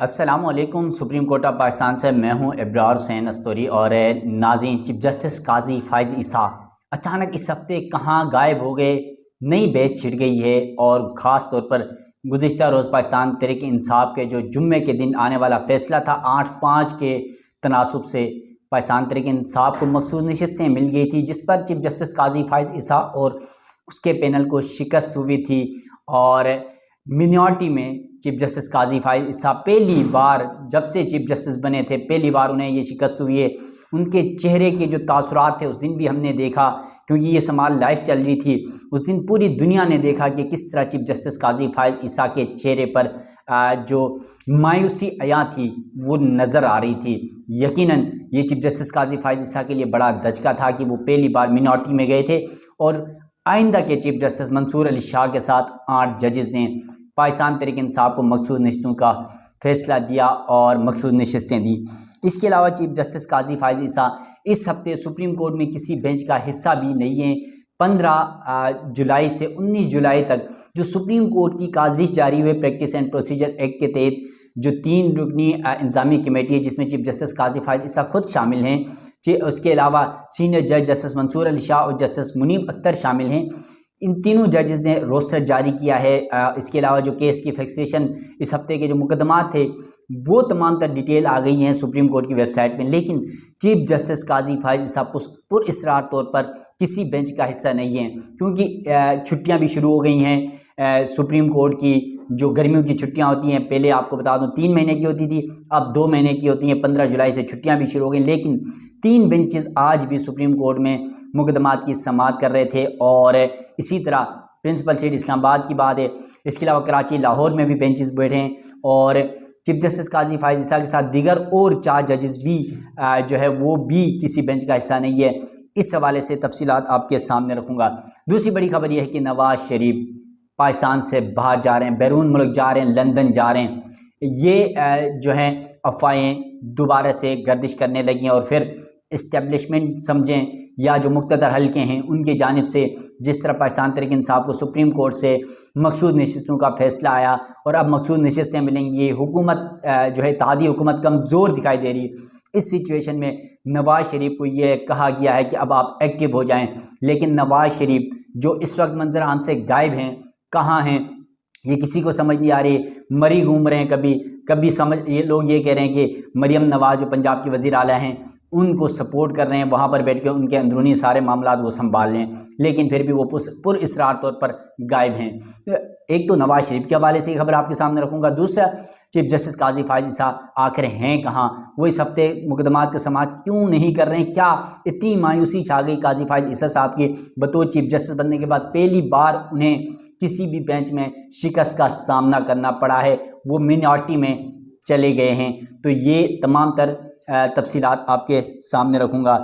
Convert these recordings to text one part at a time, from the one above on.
السلام علیکم۔ Supreme court of Pakistan سے میں ہوں ابرار حسین استوری اور ناظرین، چیف جسٹس قاضی فائز عیسیٰ اچانک اس ہفتے کہاں غائب ہو گئے، نئی بیچ چھڑ گئی ہے اور خاص طور پر گزشتہ روز پاکستان تحریک انصاف کے جو جمعے کے دن آنے والا فیصلہ تھا 8-5 کے تناسب سے پاکستان تحریک انصاف کو مخصوص نشستیں مل گئی تھی، جس پر چیف جسٹس قاضی فائز عیسیٰ اور اس کے پینل کو شکست ہوئی تھی اور مینارٹی میں چیف جسٹس قاضی فائز عیسیٰ پہلی بار جب سے چیف جسٹس بنے تھے پہلی بار انہیں یہ شکست ہوئی ہے۔ ان کے چہرے کے جو تاثرات تھے اس دن بھی ہم نے دیکھا، کیونکہ یہ سماعت لائیو چل رہی تھی، اس دن پوری دنیا نے دیکھا کہ کس طرح چیف جسٹس قاضی فائز عیسیٰ کے چہرے پر جو مایوسی عیاں تھی وہ نظر آ رہی تھی۔ یقیناً یہ چیف جسٹس قاضی فائز عیسیٰ کے لیے بڑا دھچکا تھا کہ وہ پہلی بار مینارٹی میں گئے تھے اور آئندہ کے چیف جسٹس منصور علی شاہ کے ساتھ 8 ججز نے پاکستان تحریک انصاف کو مخصوص نشستوں کا فیصلہ دیا اور مخصوص نشستیں دی۔ اس کے علاوہ چیف جسٹس قاضی فائز عیسیٰ اس ہفتے سپریم کورٹ میں کسی بینچ کا حصہ بھی نہیں ہیں۔ 15 جولائی سے 19 جولائی تک جو سپریم کورٹ کی کاوش جاری ہوئے پریکٹس اینڈ پروسیجر ایکٹ کے تحت جو 3 رکنی انتظامی کمیٹی ہے جس میں چیف جسٹس قاضی فائز عیسیٰ خود شامل ہیں، اس کے علاوہ سینئر جج جسٹس منصور علی شاہ اور جسٹس منیب اختر شامل ہیں، ان تینوں ججز نے روسٹر جاری کیا ہے۔ اس کے علاوہ جو کیس کی فکسیشن اس ہفتے کے جو مقدمات تھے وہ تمام تر ڈیٹیل آ گئی ہیں سپریم کورٹ کی ویب سائٹ میں، لیکن چیف جسٹس قاضی فائز عیسیٰ پر اصرار طور پر کسی بینچ کا حصہ نہیں ہیں، کیونکہ چھٹیاں بھی شروع ہو گئی ہیں سپریم کورٹ کی۔ جو گرمیوں کی چھٹیاں ہوتی ہیں پہلے آپ کو بتا دوں 3 مہینے کی ہوتی تھی، اب 2 مہینے کی ہوتی ہیں۔ 15 جولائی سے چھٹیاں بھی شروع ہو گئیں، لیکن 3 بینچز آج بھی سپریم کورٹ میں مقدمات کی سماعت کر رہے تھے اور اسی طرح پرنسپل سیٹ اسلام آباد کی بات ہے، اس کے علاوہ کراچی لاہور میں بھی بینچز بیٹھے ہیں اور چیف جسٹس قاضی فائز عیسیٰ کے ساتھ دیگر اور 4 ججز بھی جو ہے وہ بھی کسی بینچ کا حصہ نہیں ہے۔ اس حوالے سے تفصیلات آپ کے سامنے رکھوں گا۔ دوسری بڑی خبر یہ ہے کہ نواز شریف پاکستان سے باہر جا رہے ہیں، بیرون ملک جا رہے ہیں، لندن جا رہے ہیں۔ یہ جو ہیں افواہیں دوبارہ سے گردش کرنے لگی ہیں اور پھر اسٹیبلشمنٹ سمجھیں یا جو مقتدر حلقے ہیں ان کی جانب سے جس طرح پاکستان تحریک انصاف کو سپریم کورٹ سے مخصوص نشستوں کا فیصلہ آیا اور اب مخصوص نشستیں ملیں گی، حکومت جو ہے اتحادی حکومت کمزور دکھائی دے رہی ہے۔ اس سچویشن میں نواز شریف کو یہ کہا گیا ہے کہ اب آپ ایکٹیو ہو جائیں، لیکن نواز شریف جو اس وقت منظر عام سے غائب ہیں، کہاں ہیں یہ کسی کو سمجھ نہیں آ رہی، مری گھوم رہے ہیں۔ کبھی یہ لوگ یہ کہہ رہے ہیں کہ مریم نواز جو پنجاب کی وزیر اعلیٰ ہیں ان کو سپورٹ کر رہے ہیں، وہاں پر بیٹھ کے ان کے اندرونی سارے معاملات وہ سنبھال لیں، لیکن پھر بھی وہ پر اصرار طور پر غائب ہیں۔ ایک تو نواز شریف کے حوالے سے یہ خبر آپ کے سامنے رکھوں گا، دوسرا چیف جسٹس قاضی فائز عیسیٰ آخر ہیں کہاں، وہ اس ہفتے مقدمات کا سماعت کیوں نہیں کر رہے ہیں؟ کیا اتنی مایوسی چھا گئی قاضی فائز عیسیٰ صاحب کی بطور چیف جسٹس بننے کے بعد پہلی بار انہیں کسی بھی بینچ میں شکست کا سامنا کرنا پڑا ہے، وہ مینارٹی میں چلے گئے ہیں؟ تو یہ تمام تر تفصیلات آپ کے سامنے رکھوں گا۔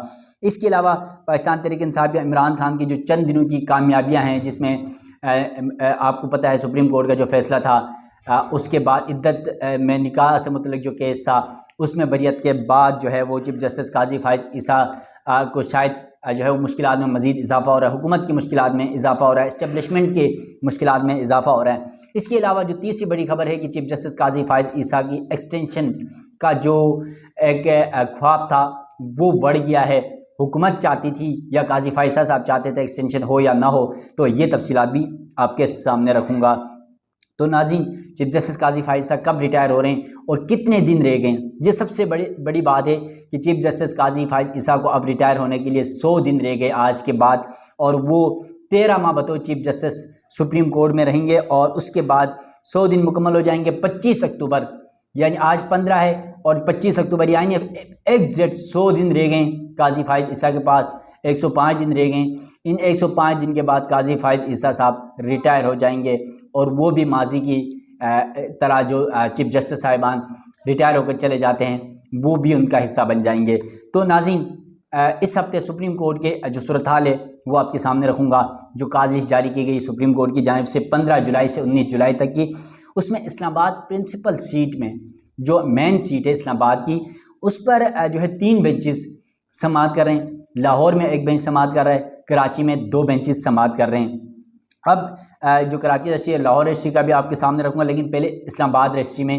اس کے علاوہ پاکستان تحریک انصاف یا عمران خان کی جو چند دنوں کی کامیابیاں ہیں، جس میں آپ کو پتہ ہے سپریم کورٹ کا جو فیصلہ تھا، اس کے بعد عدت میں نکاح سے متعلق جو کیس تھا اس میں بریت کے بعد جو ہے وہ چیف جسٹس قاضی فائز عیسیٰ کو شاید جو ہے وہ مشکلات میں مزید اضافہ ہو رہا ہے، حکومت کی مشکلات میں اضافہ ہو رہا ہے، اسٹیبلشمنٹ کے مشکلات میں اضافہ ہو رہا ہے۔ اس کے علاوہ جو تیسری بڑی خبر ہے کہ چیف جسٹس قاضی فائز عیسیٰ کی ایکسٹینشن کا جو ایک خواب تھا وہ بڑھ گیا ہے۔ حکومت چاہتی تھی یا قاضی فائز صاحب چاہتے تھے ایکسٹینشن ہو یا نہ ہو، تو یہ تفصیلات بھی آپ کے سامنے رکھوں گا۔ تو ناظرین، چیف جسٹس قاضی فائز صاحب کب ریٹائر ہو رہے ہیں اور کتنے دن رہ گئے؟ یہ سب سے بڑی بات ہے کہ چیف جسٹس قاضی فائز عیسیٰ کو اب ریٹائر ہونے کے لیے 100 دن رہ گئے آج کے بعد، اور وہ 13 ماہ بطور چیف جسٹس سپریم کورٹ میں رہیں گے اور اس کے بعد 100 دن مکمل ہو جائیں گے 25 اکتوبر، یعنی آج 15 ہے اور 25 اکتوبر یعنی ایگزیکٹ 100 دن رہ گئے قاضی فائز عیسیٰ کے پاس، 105 دن رہ گئے۔ ان 105 دن کے بعد قاضی فائز عیسیٰ صاحب ریٹائر ہو جائیں گے اور وہ بھی ماضی کی طرح جو چیف جسٹس صاحبان ریٹائر ہو کر چلے جاتے ہیں وہ بھی ان کا حصہ بن جائیں گے۔ تو ناظرین، اس ہفتے سپریم کورٹ کے جو صورتحال ہے وہ آپ کے سامنے رکھوں گا، جو کاوش جاری کی گئی سپریم کورٹ کی جانب سے 15 جولائی سے 19 جولائی تک کی، اس میں اسلام آباد پرنسپل سیٹ میں جو مین سیٹ ہے اسلام آباد کی، اس پر جو ہے 3 بینچز سماعت کر رہے ہیں۔ لاہور میں 1 بینچ سماعت کر رہا ہے، کراچی میں 2 بینچز سماعت کر رہے ہیں۔ اب جو کراچی رجسٹری ہے، لاہور رجسٹری کا بھی آپ کے سامنے رکھوں گا، لیکن پہلے اسلام آباد رجسٹری میں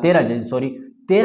13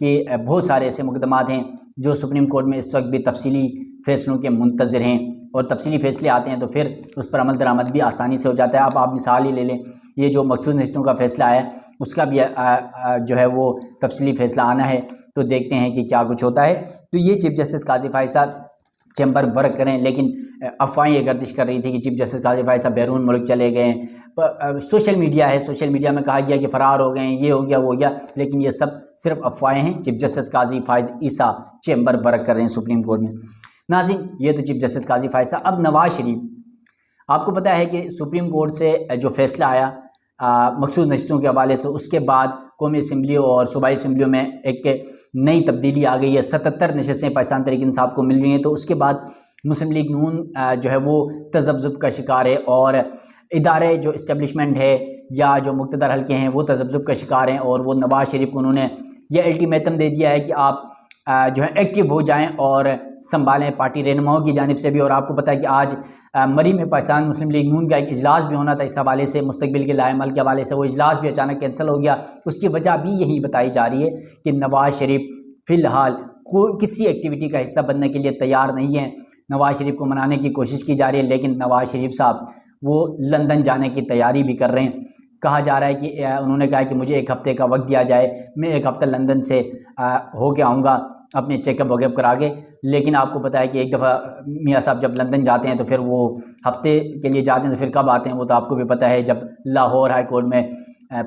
کہ بہت سارے ایسے مقدمات ہیں جو سپریم کورٹ میں اس وقت بھی تفصیلی فیصلوں کے منتظر ہیں، اور تفصیلی فیصلے آتے ہیں تو پھر اس پر عمل درآمد بھی آسانی سے ہو جاتا ہے۔ اب آپ مثال ہی لے لیں، یہ جو مخصوص نشستوں کا فیصلہ آیا اس کا بھی جو ہے وہ تفصیلی فیصلہ آنا ہے، تو دیکھتے ہیں کہ کیا کچھ ہوتا ہے۔ تو یہ چیف جسٹس قاضی فائز صاحب چیمبر ورک کریں، لیکن افواہیں یہ گردش کر رہی تھی کہ چیف جسٹس قاضی فائز صاحب بیرون ملک چلے گئے ہیں، سوشل میڈیا ہے، سوشل میڈیا میں کہا گیا کہ فرار ہو گئے ہیں، یہ ہو گیا وہ ہو گیا، لیکن یہ سب صرف افواہیں ہیں۔ چیف جسٹس قاضی فائز عیسیٰ چیمبر ورک کر رہے ہیں سپریم کورٹ میں۔ ناظرین، یہ تو چیف جسٹس قاضی فائز صاحب۔ اب نواز شریف، آپ کو پتہ ہے کہ سپریم کورٹ سے جو فیصلہ آیا مخصوص نشستوں کے حوالے سے، اس کے بعد قومی اسمبلی اور صوبائی اسمبلیوں میں ایک نئی تبدیلی آ گئی ہے، 77 نشستیں پاکستان تحریک انصاف کو مل رہی ہیں۔ تو اس کے بعد مسلم لیگ نون جو ہے وہ تذبذب کا شکار ہے، اور ادارے جو اسٹیبلشمنٹ ہے یا جو مقتدر حلقے ہیں وہ تذبذب کا شکار ہیں، اور وہ نواز شریف کو انہوں نے یہ الٹیمیٹم دے دیا ہے کہ آپ جو ہے ایکٹیو ہو جائیں اور سنبھالیں پارٹی رہنماؤں کی جانب سے بھی۔ اور آپ کو پتہ ہے کہ آج مری میں پاکستان مسلم لیگ نون کا ایک اجلاس بھی ہونا تھا اس حوالے سے، مستقبل کے لائے عمل کے حوالے سے، وہ اجلاس بھی اچانک کینسل ہو گیا۔ اس کی وجہ بھی یہی بتائی جا رہی ہے کہ نواز شریف فی الحال کسی ایکٹیویٹی کا حصہ بننے کے لیے تیار نہیں ہے۔ نواز شریف کو منانے کی کوشش کی جا رہی ہے، لیکن نواز شریف صاحب وہ لندن جانے کی تیاری بھی کر رہے ہیں۔ کہا جا رہا ہے کہ انہوں نے کہا کہ مجھے ایک ہفتے کا وقت دیا جائے، میں ایک ہفتہ لندن سے ہو کے آؤں گا اپنے چیک اپ وغیرہ کرا کے۔ لیکن آپ کو پتہ ہے کہ ایک دفعہ میاں صاحب جب لندن جاتے ہیں تو پھر وہ ہفتے کے لیے جاتے ہیں، تو پھر کب آتے ہیں وہ تو آپ کو بھی پتہ ہے۔ جب لاہور ہائی کورٹ میں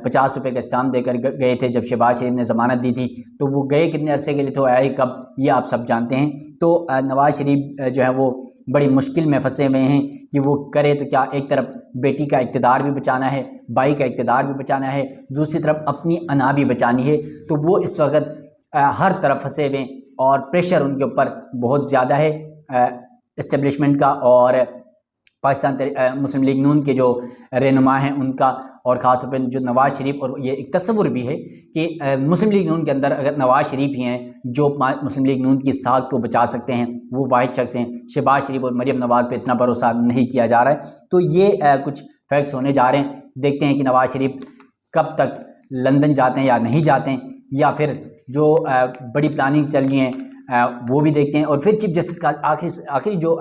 50 روپے کا اسٹامپ دے کر گئے تھے جب شہباز شریف نے ضمانت دی تھی، تو وہ گئے کتنے عرصے کے لیے تو آئے کب، یہ آپ سب جانتے ہیں۔ تو نواز شریف جو ہے وہ بڑی مشکل میں پھنسے ہوئے ہیں کہ وہ کرے تو کیا۔ ایک طرف بیٹی کا اقتدار بھی بچانا ہے، بھائی کا اقتدار بھی بچانا ہے، دوسری طرف اپنی انا بھی بچانی ہے، تو وہ اس وقت ہر طرف پھنسے ہوئے، اور پریشر ان کے اوپر بہت زیادہ ہے اسٹیبلشمنٹ کا اور پاکستان مسلم لیگ نون کے جو رہنما ہیں ان کا، اور خاص طور پر جو نواز شریف۔ اور یہ ایک تصور بھی ہے کہ مسلم لیگ نون کے اندر اگر نواز شریف ہی ہیں جو مسلم لیگ نون کی ساکھ کو بچا سکتے ہیں، وہ واحد شخص ہیں۔ شہباز شریف اور مریم نواز پہ اتنا بھروسہ نہیں کیا جا رہا ہے۔ تو یہ کچھ فیکٹس ہونے جا رہے ہیں، دیکھتے ہیں کہ نواز شریف کب تک لندن جاتے ہیں یا نہیں جاتے ہیں، یا پھر جو بڑی پلاننگ چل رہی ہیں وہ بھی دیکھتے ہیں۔ اور پھر چیف جسٹس کا آخری جو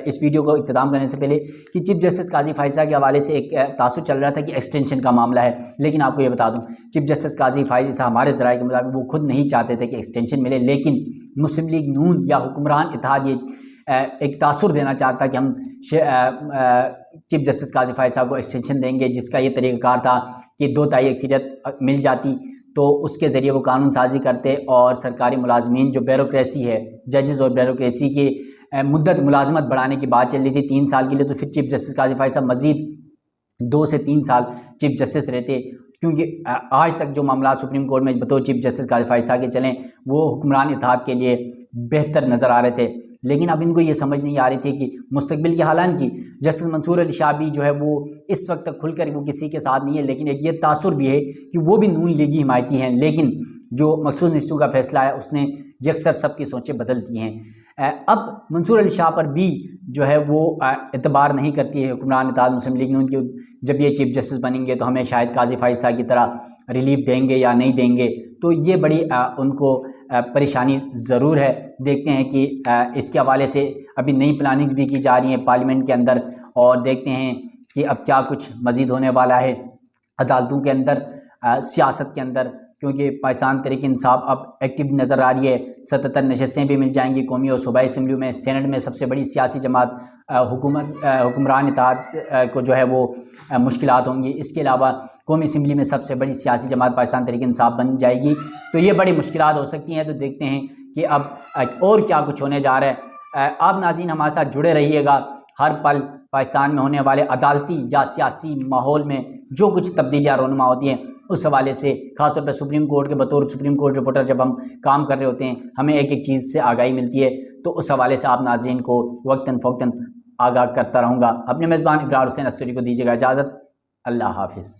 اس ویڈیو کو اختتام کرنے سے پہلے کہ چیف جسٹس قاضی فائز صاحب کے حوالے سے ایک تاثر چل رہا تھا کہ ایکسٹینشن کا معاملہ ہے، لیکن آپ کو یہ بتا دوں چیف جسٹس قاضی فائز صاحب ہمارے ذرائع کے مطابق وہ خود نہیں چاہتے تھے کہ ایکسٹینشن ملے، لیکن مسلم لیگ نون یا حکمران اتحاد یہ ایک تاثر دینا چاہتا کہ ہم چیف جسٹس قاضی فائز صاحب کو ایکسٹینشن دیں گے، جس کا یہ طریقہ کار تھا کہ 2/3 اکثریت مل جاتی تو اس کے ذریعے وہ قانون سازی کرتے، اور سرکاری ملازمین جو بیوروکریسی ہے، ججز اور بیوروکریسی کی مدت ملازمت بڑھانے کی بات چل رہی تھی 3 سال کے لیے، تو پھر چیف جسٹس قاضی فائز صاحب مزید 2 سے 3 سال چیف جسٹس رہتے، کیونکہ آج تک جو معاملات سپریم کورٹ میں بطور چیف جسٹس قاضی فائز صاحب کے چلیں وہ حکمران اتحاد کے لیے بہتر نظر آ رہے تھے۔ لیکن اب ان کو یہ سمجھ نہیں آ رہی تھی کہ مستقبل کے حالات کی جسٹس منصور علی شاہ بھی جو ہے وہ اس وقت تک کھل کر وہ کسی کے ساتھ نہیں ہے، لیکن ایک یہ تاثر بھی ہے کہ وہ بھی نون لیگی حمایتی ہیں، لیکن جو مخصوص نشستوں کا فیصلہ ہے اس نے یکسر سب کی سوچیں بدل دی ہیں۔ اب منصور علی شاہ پر بھی جو ہے وہ اعتبار نہیں کرتی ہے حکمران اتحاد مسلم لیگ نون کی، جب یہ چیف جسٹس بنیں گے تو ہمیں شاید قاضی فائز صاحب کی طرح ریلیف دیں گے یا نہیں دیں گے، تو یہ بڑی ان کو پریشانی ضرور ہے۔ دیکھتے ہیں کہ اس کے حوالے سے ابھی نئی پلاننگز بھی کی جا رہی ہیں پارلیمنٹ کے اندر، اور دیکھتے ہیں کہ اب کیا کچھ مزید ہونے والا ہے عدالتوں کے اندر، سیاست کے اندر، کیونکہ پاکستان تحریک انصاف اب ایکٹیو نظر آ رہی ہے۔ 77 نشستیں بھی مل جائیں گی قومی اور صوبائی اسمبلیوں میں، سینٹ میں سب سے بڑی سیاسی جماعت حکمران اتحاد کو جو ہے وہ مشکلات ہوں گی۔ اس کے علاوہ قومی اسمبلی میں سب سے بڑی سیاسی جماعت پاکستان تحریک انصاف بن جائے گی، تو یہ بڑی مشکلات ہو سکتی ہیں۔ تو دیکھتے ہیں کہ اب اور کیا کچھ ہونے جا رہا ہے۔ آپ ناظرین ہمارے ساتھ جڑے رہیے گا، ہر پل پاکستان میں ہونے والے عدالتی یا سیاسی ماحول میں جو کچھ تبدیلیاں رونما ہوتی ہیں اس حوالے سے، خاص طور پہ سپریم کورٹ کے بطور سپریم کورٹ رپورٹر جب ہم کام کر رہے ہوتے ہیں ہمیں ایک ایک چیز سے آگاہی ملتی ہے، تو اس حوالے سے آپ ناظرین کو وقتاً فوقتاً آگاہ کرتا رہوں گا۔ اپنے میزبان ابرار حسین استوری کو دیجیے گا اجازت، اللہ حافظ۔